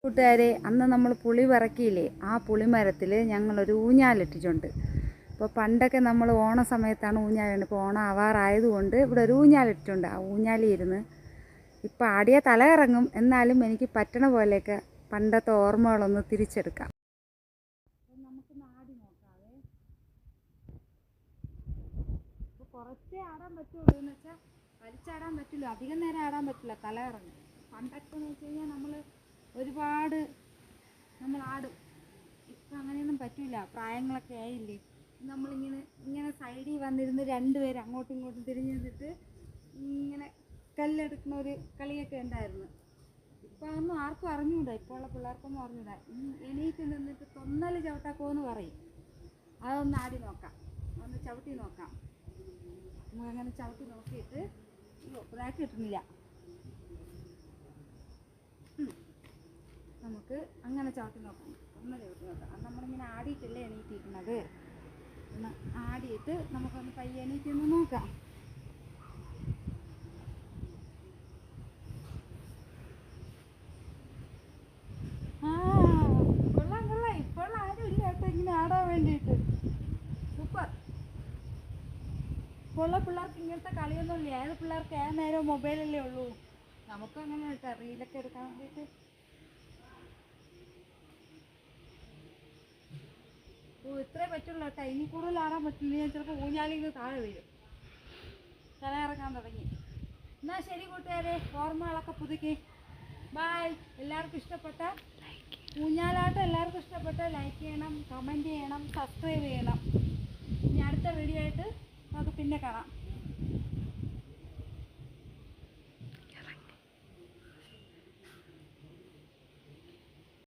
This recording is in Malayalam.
കൂട്ടുകാരെ, അന്ന് നമ്മൾ പുളി പറക്കിയില്ലേ, ആ പുളിമരത്തിൽ ഞങ്ങളൊരു ഊഞ്ഞാലിട്ടിട്ടുണ്ട്. ഇപ്പോൾ പണ്ടൊക്കെ നമ്മൾ ഓണ സമയത്താണ് ഊഞ്ഞാലുണ്ട്. ഇപ്പോൾ ഓണം ആവാറായതുകൊണ്ട് ഇവിടെ ഒരു ഊഞ്ഞാലിട്ടിട്ടുണ്ട്. ആ ഊഞ്ഞാലിരുന്ന് ഇപ്പോൾ ആടിയ തല ഇറങ്ങും. എന്നാലും എനിക്ക് പറ്റണ പോലെയൊക്കെ പണ്ടത്തെ ഓർമ്മകളൊന്ന് തിരിച്ചെടുക്കാം. നമുക്കൊന്ന് ആടി നോക്കാവേ. ഇപ്പോൾ കുറച്ചേ ആടാൻ പറ്റുള്ളൂ എന്ന് വെച്ചാൽ വലിച്ചാടാൻ പറ്റില്ല, അധികം നേരം ആടാൻ പറ്റില്ല, തല ഇറങ്ങും. പണ്ടൊക്കെ എന്ന് വെച്ച് കഴിഞ്ഞാൽ ഒരുപാട് നമ്മൾ ആടും. ഇപ്പം അങ്ങനെയൊന്നും പറ്റില്ല, പ്രായങ്ങളൊക്കെ ആയില്ലേ. ഇങ്ങനെ സൈഡിൽ വന്നിരുന്ന് രണ്ടുപേരും അങ്ങോട്ടും ഇങ്ങോട്ടും തിരിഞ്ഞു നിന്നിട്ട് ഇങ്ങനെ കല്ലെടുക്കുന്ന ഒരു കളിയൊക്കെ ഉണ്ടായിരുന്നു. ഇപ്പം അതൊന്നും ആർക്കും അറിഞ്ഞൂടാ, ഇപ്പോൾ ഉള്ള പിള്ളേർക്കൊന്നും അറിഞ്ഞൂടാ. എണീറ്റ് നിന്നിട്ട് തൊന്നൽ ചവിട്ടാക്കോന്ന് പറയും. അതൊന്ന് ആടി നോക്കാം, ഒന്ന് ചവിട്ടി നോക്കാം. നമ്മളങ്ങനെ ചവിട്ടി നോക്കിയിട്ട് ബ്രാക്ക് കിട്ടുന്നില്ല. നമുക്ക് അങ്ങനെ ചവിട്ടി നോക്കാം, ഒന്ന് ചവിട്ടി നോക്കാം. അത് നമ്മളിങ്ങനെ ആടിയിട്ടല്ലേ എണീറ്റിരിക്കുന്നത്. ഒന്ന് ആടിയിട്ട് നമുക്കൊന്ന് പയ്യെ എണീറ്റൊന്ന് നോക്കാം. കൊള്ളാം കൊള്ളാം. ഇപ്പോൾ ആരും ഇല്ല കേട്ടോ ഇങ്ങനെ ആടാൻ വേണ്ടിയിട്ട്. സൂപ്പർ. ഇപ്പോൾ ഉള്ള പിള്ളേർക്ക് ഇങ്ങനത്തെ കളിയൊന്നും ഇല്ല. ഏത് പിള്ളേർക്ക് ഏത് നേരവും മൊബൈലല്ലേ ഉള്ളൂ. നമുക്കും അങ്ങനെ കേട്ടോ റീലൊക്കെ എടുക്കാൻ വേണ്ടിയിട്ട്. ഇത്രേ പറ്റുള്ളൂ കേട്ടോ, ഇനി കൂടുതൽ ആടാൻ പറ്റില്ല. ഞാൻ ചിലപ്പോൾ ഊഞ്ഞാലിൽ താഴെ വീഴും, തല ഇറങ്ങാൻ തുടങ്ങി. എന്നാൽ ശരി കൂട്ടുകാരെ, ഓർമ്മകളൊക്കെ പുതുക്കി. ബായ്. എല്ലാവർക്കും ഇഷ്ടപ്പെട്ട ഊഞ്ഞാലാട്ടം എല്ലാവർക്കും ഇഷ്ടപ്പെട്ട ലൈക്ക് ചെയ്യണം, കമൻറ്റ് ചെയ്യണം, സബ്സ്ക്രൈബ് ചെയ്യണം. ഇനി അടുത്ത വീഡിയോ ആയിട്ട് നമുക്ക് പിന്നെ കാണാം.